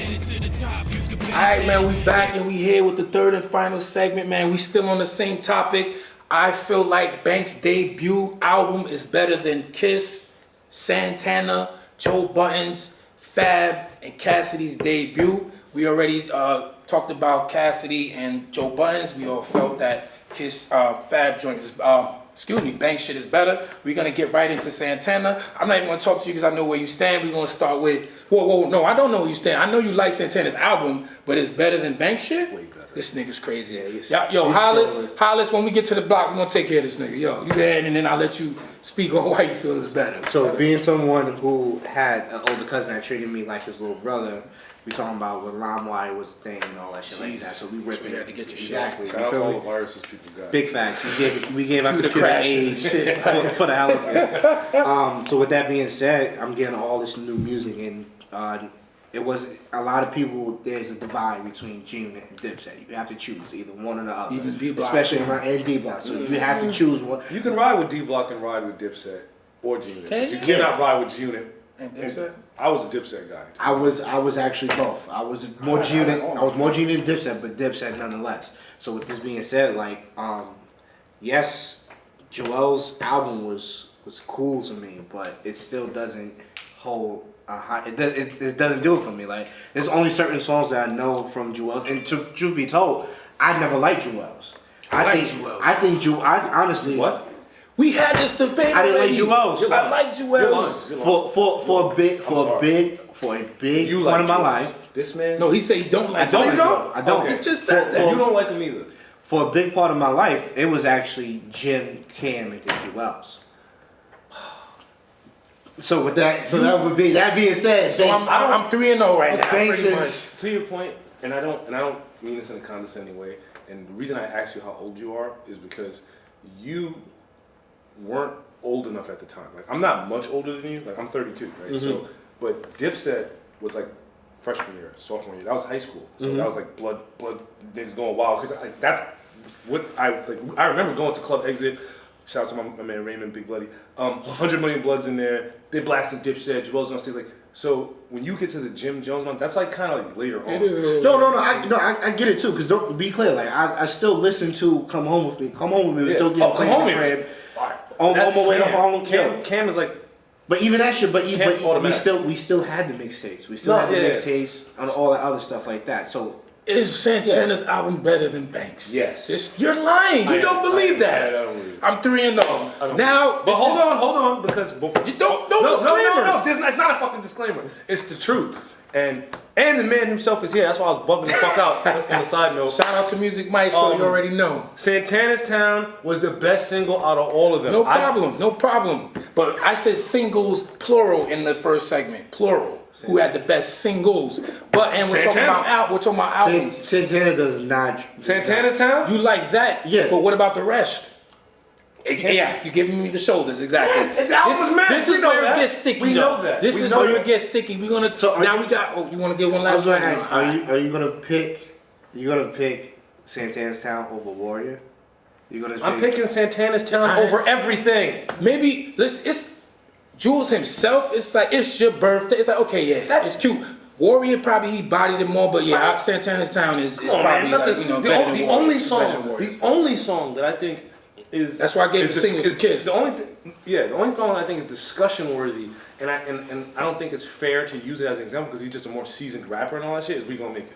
Alright, man, we back and we here with the third and final segment, man. We still on the same topic. I feel like Banks' debut album is better than Kiss, Santana, Joe Budden's, Fab, and Cassidy's debut. We already talked about Cassidy and Joe Budden's. We all felt that Kiss, Fab joint is, Banks shit is better. We're gonna get right into Santana. I'm not even gonna talk to you because I know where you stand. We're gonna start with, no, I don't know where you stand. I know you like Santana's album, but it's better than Banks shit? Way better. This nigga's crazy. Yeah, yo, Hollis, when we get to the block, we're gonna take care of this nigga. Yo, you there, and then I'll let you speak on why you feel it's better. So being someone who had an older cousin that treated me like his little brother, we talking about when LimeWire was a thing and all that shit like that. So we ripping had to get your exactly. shit. Shout out to all the viruses people got. Big facts. We gave our computer age for the hell of it. So with that being said, I'm getting all this new music, and it was a lot of people. There's a divide between G-Unit and Dipset. You have to choose either one or the other. Even D-Block, especially in D-Block. So you have to choose one. You can ride with D-Block and ride with Dipset or G-Unit. You cannot ride with G-Unit. And Dipset? I was a Dipset guy. I was actually both. I was more G-Unit. I was more G-Unit than Dipset, but Dipset nonetheless. So with this being said, like, yes, Joel's album was cool to me, but it still doesn't hold a high. It doesn't do it for me. Like, there's only certain songs that I know from Joel's, and truth be told, I never liked Joel's. I honestly. What? We had this debate. I didn't like Joel's. I like Joel's. For a big part of my life. This man. No, he said he don't like. I don't. Okay. He just said that. You don't like him either. For a big part of my life, it was actually Jim, Cam, and Joel's. So with that, that being said, so I'm 3-0 right now. Pretty much. To your point, and I don't mean this in a condescending way. And the reason I asked you how old you are is because you weren't old enough at the time. Like, I'm not much older than you. Like, I'm 32, right? Mm-hmm. So, but Dipset was like freshman year, sophomore year. That was high school. So that was like blood niggas going wild. Because like that's what I like. I remember going to Club Exit. Shout out to my man Raymond, Big Bloody. 100 Million Bloods in there. They blasted Dipset. Joel's on stage. Like, so when you get to the Jim Jones one, that's like kind of like later on. No. I get it too. Because don't be clear. Like I still listen to Come Home With Me. Come Home With Me was still getting played in the crib. On my way to Harlem. Cam is like. But even that shit. But we still had the mixtapes. We still had the mixtapes and all that other stuff like that. So. Is Santana's album better than Banks? Yes. You're lying. You don't believe that. I don't believe it. I'm 3-0. Now, but hold on, because before you don't disclaimers. No, it's not a fucking disclaimer. It's the truth. And the man himself is here. That's why I was bugging the fuck out. On the side note, shout out to Music Maestro. You already know. Santana's Town was the best single out of all of them. No problem. But I said singles plural in the first segment. Plural. Who had the best singles? But we're talking about albums. Santana does not. Santana's Town? You like that? Yeah. But what about the rest? Yeah, you're giving me the shoulders, exactly. This is where it gets sticky. We know that. This is where it gets sticky. We're gonna. Now we got. Oh, you want to get one last one? Are you gonna pick? You gonna pick Santana's Town over Warrior? I'm picking Santana's Town over everything. Maybe it's Jules himself. It's like it's your birthday. It's like okay, yeah, it's cute. Warrior probably he bodied it more, but yeah, Santana's Town is probably like, better than Warrior. The only song that I think is that's why I gave the singles to Kiss. The only song I think is discussion worthy, and I don't think it's fair to use it as an example because he's just a more seasoned rapper and all that shit. Is We Gonna Make It?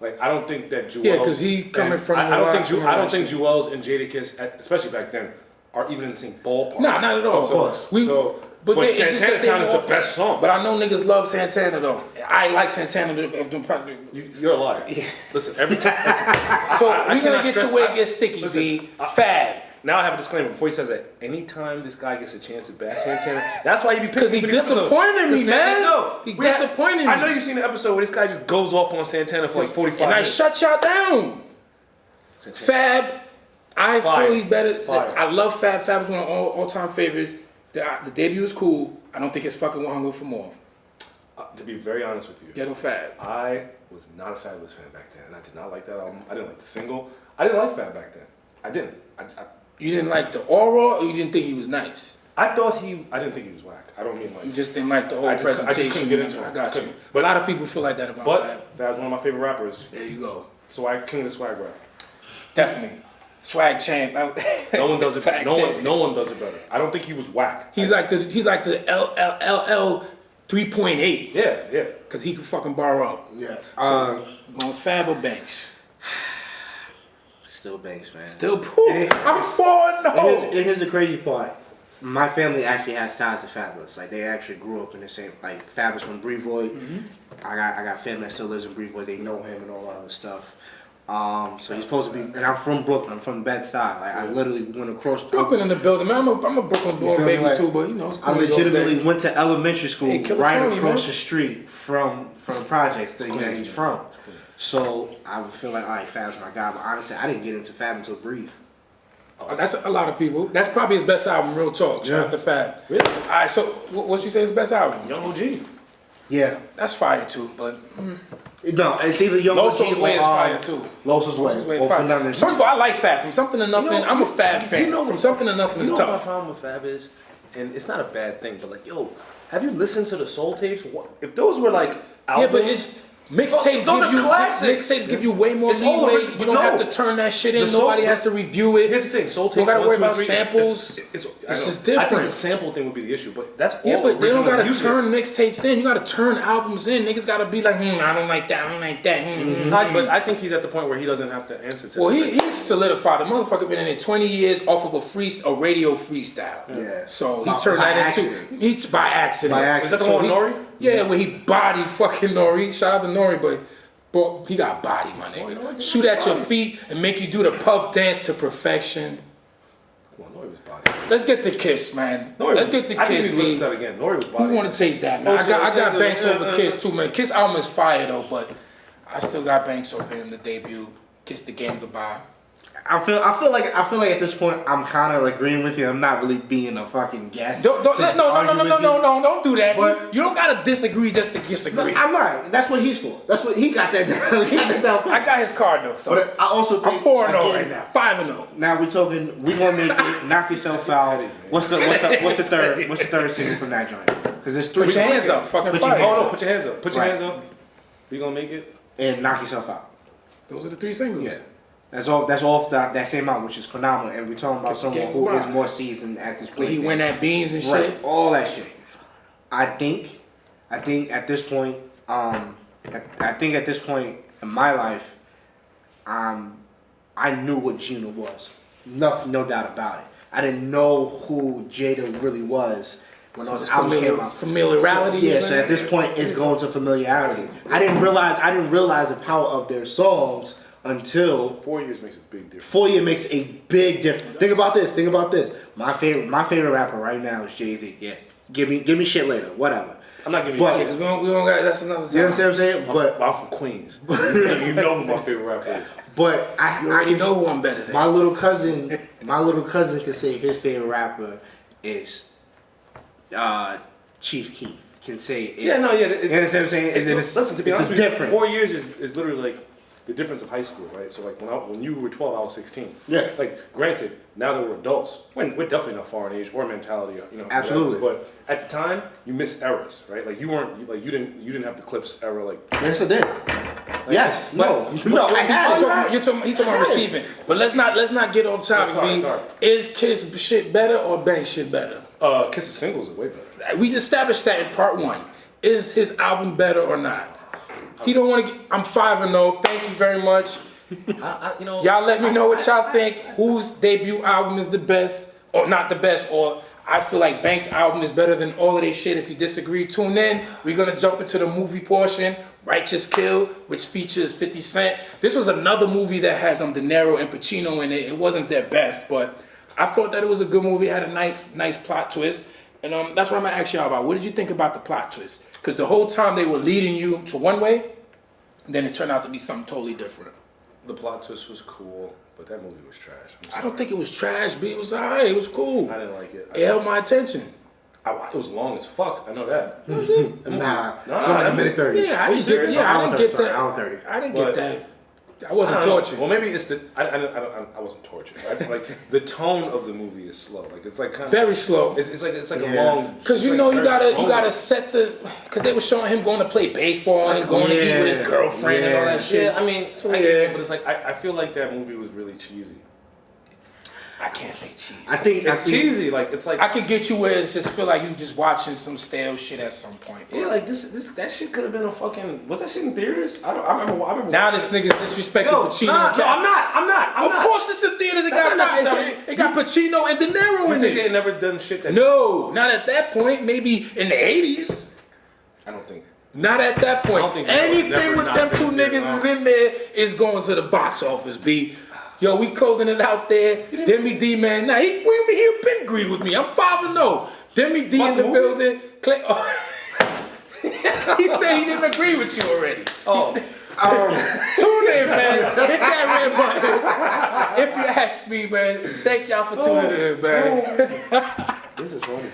Like I don't think that Joel. Yeah, because he's coming from. I don't think Joel's and Jadakiss, especially back then, are even in the same ballpark. Nah, not at all. Of course. But Santana's Town is the best song. But I know niggas love Santana though. I like Santana. You're a liar. Listen, every time. So we're gonna get to where it gets sticky. B. Fab. Now I have a disclaimer before he says that. Anytime this guy gets a chance to bash Santana, that's why he be picking. Because he disappointed me, man. He disappointed me. I know you've seen the episode where this guy just goes off on Santana for like 45 minutes. And I shut y'all down. Santana. Fab. I feel he's better. Fire. I love Fab. Fab is one of all-time favorites. The debut is cool. I don't think it's fucking 100 for more. To be very honest with you, Ghetto Fab. I was not a Fabulous fan back then, and I did not like that album. I didn't like the single. I didn't like Fab back then. I didn't. You didn't like the aura, or you didn't think he was nice? I didn't think he was whack. I don't mean like. You just didn't like the whole I just presentation. couldn't get into it. I got you. Couldn't. But a lot of people feel like that about Fab. But Fab's one of my favorite rappers. There you go. Swag king of the swag rap. Definitely. Swag champ. No one does it. No one does it better. I don't think he was whack. He's like the LL 3.8. Yeah. Cause he can fucking bar up. Yeah. Going Fab or Banks? Still Banks, man. Still poor. I'm 4-0. And here's the crazy part. My family actually has ties to Fabulous. Like they actually grew up in the same. Like Fabulous from Brevoort. I got family that still lives in Brevoort. They know him and all that other stuff. So he's supposed to be. And I'm from Brooklyn. I'm from Bed-Stuy. Like I literally went across Brooklyn in the building, man. I'm a Brooklyn born baby like, too, but you know, it's I legitimately went to elementary school Killer right County, across man. the street from projects that he's from. So I would feel like, all right, Fab's my guy. But honestly, I didn't get into Fab until Breathe. That's a lot of people. That's probably his best album, Real Talk. Shout out to Fab. Really? All right, so what you say is his best album? Young OG. Yeah. That's fire too, but No, it's either Young Loso's OG Way or, is fire too. Loso's Way. Both of them First of all, I like Fab. From Something to Nothing, I'm a Fab fan. From Something to Nothing is You know what my tough. problem with Fab is? And it's not a bad thing, but like, yo, have you listened to the Soul tapes? If those were like albums, Yeah, but it's mixtapes. Those are classics. Mixtapes give you way more It's all leeway. original. You don't No. have to turn that shit in. The Soul- Nobody has to review it. Here's the thing, Soul You don't Tape gotta 1, worry 2, about 3, samples. It's It's just just different. I think different. the sample thing would be the issue, but that's all Yeah, but they don't original gotta music. turn mixtapes in. You gotta turn albums in. Niggas gotta be like, I don't like that. I don't like that. But I think he's at the point where he doesn't have to answer to Well, that. he's solidified. The motherfucker been in it 20 years off of a radio freestyle. Yeah. So he By turned that accident. into by accident. By accident. Is that the So one with Nori? Yeah, when he bodied fucking Nori. Shout out to Nori, but he got body, my nigga. Shoot at your feet and make you do the puff dance to perfection. Well, Nori was body. Let's get the Kiss, man. Nori Let's was- get the I think Kiss, we listen to man. that again. Nori was body. Who want to take that, man? I got Banks over Kiss too, man. Kiss album is fire though, but I still got Banks over him. The debut, Kiss the Game Goodbye. I feel like at this point I'm kind of agreeing with you. I'm not really being a fucking guest. No, don't do that. But- You don't gotta disagree just to disagree. I'm not. That's what he's for. That's what he got that down. He got that down. I got his card though, so But I also think I'm 4-0 again, right now. 5-0. Now we talking. We gonna make it. Knock yourself out. What's the third single from that joint? Because there's three. Put your songs. hands up, fucking Put your fire. hands Oh no, put your hands up. Put your Right. hands up. We gonna make it. And knock yourself out. Those are the three singles. Yeah. That's all. That's off that same album, which is phenomenal. And we're talking about Kiss the someone Game who is Goodbye. more seasoned at this point. Where he win at beans and shit. Right, all that shit. I think at this point, I think at this point in my life, I knew what Gina was. No doubt about it. I didn't know who Jada really was when those albums came out. Familiarity. So, yeah, so at this point, it's going to familiarity. I didn't realize the power of their songs until 4 years makes a big difference. 4 years makes a big difference. Think about this. My favorite rapper right now is Jay-Z. Yeah. Give me shit later. Whatever. I'm not giving But- you Because we don't got. That's another time. You understand what I'm saying? But I'm from Queens. You know who my favorite rapper is. but You already know who I'm better than. my little cousin can say his favorite rapper is Chief Keef. Can say it's, Yeah, no, yeah. You understand what I'm saying? Listen, to be honest it's with a you, difference. 4 years is literally like the difference of high school, right? So like when you were 12, I was 16. Yeah. Like granted, now that we're adults, we're definitely not far in age or mentality, you know. Absolutely. But at the time, you missed eras, right? Like you didn't have the Clips era, like. Yes, I did. Yes. No. I had it. You're talking about receiving. But let's not get off topic. Sorry, B. sorry. Is Kiss shit better or Banks shit better? Kiss's singles are way better. We established that in part 1. Is his album better or not? He don't want to get. I'm 5-0. Thank you very much. You know, Y'all let me know what y'all think. Whose debut album is the best, or not the best, or I feel like Banks' album is better than all of their shit. If you disagree, tune in. We're gonna jump into the movie portion, Righteous Kill, which features 50 Cent. This was another movie that has De Niro and Pacino in it. It wasn't their best, but I thought that it was a good movie. It had a nice plot twist. And that's what I'm gonna ask y'all about. What did you think about the plot twist? Because the whole time they were leading you to one way, then it turned out to be something totally different. the plot twist was cool, but that movie was trash. I don't think it was trash, but it was alright. It was cool. I didn't like it. It held my attention. It was long as fuck. I know that. That was it. Nah, Nah, it's only that a minute 30. Yeah, I didn't serious? get Hour that. 30, sorry, hour 30. I didn't But- get that. I wasn't don't know. tortured. Well, maybe it's the I wasn't tortured. Like the tone of the movie is slow. Like it's like kind of Very slow. It's like a Yeah. long. Cause you it's know like you very gotta slow. set the. Cause they were showing him going to play baseball and going to eat with his girlfriend and all that shit. Yeah, I mean, So, I get yeah. it, but it's like I feel like that movie was really cheesy. I can't say cheese. I think It's cheesy. Like it's like I could get you where it's just feel like you just watching some stale shit at some point. yeah, like this that shit could have been a fucking. Was that shit in theaters? I remember. Now this nigga's disrespecting Yo, Pacino. nah, and no, Cap. I'm not. Of course it's in theaters. It That's got, not necessary. it got Pacino and De Niro You in think they it. had never done shit that? No, not at that point. Maybe in the 80s. I don't think. Not at that point. I don't think so. Anything Never with not them been two there, niggas is in there is going to the box office, B. Yo, we closing it out there. Deme D, man. Nah, what do you mean he been agreed with me? I'm 5-0. Deme D What, in the the movie? building. He said he didn't agree with you already. Oh. He said, tune in, man. Hit that red button. If you ask me, man. Thank y'all for tuning in, man. This is funny.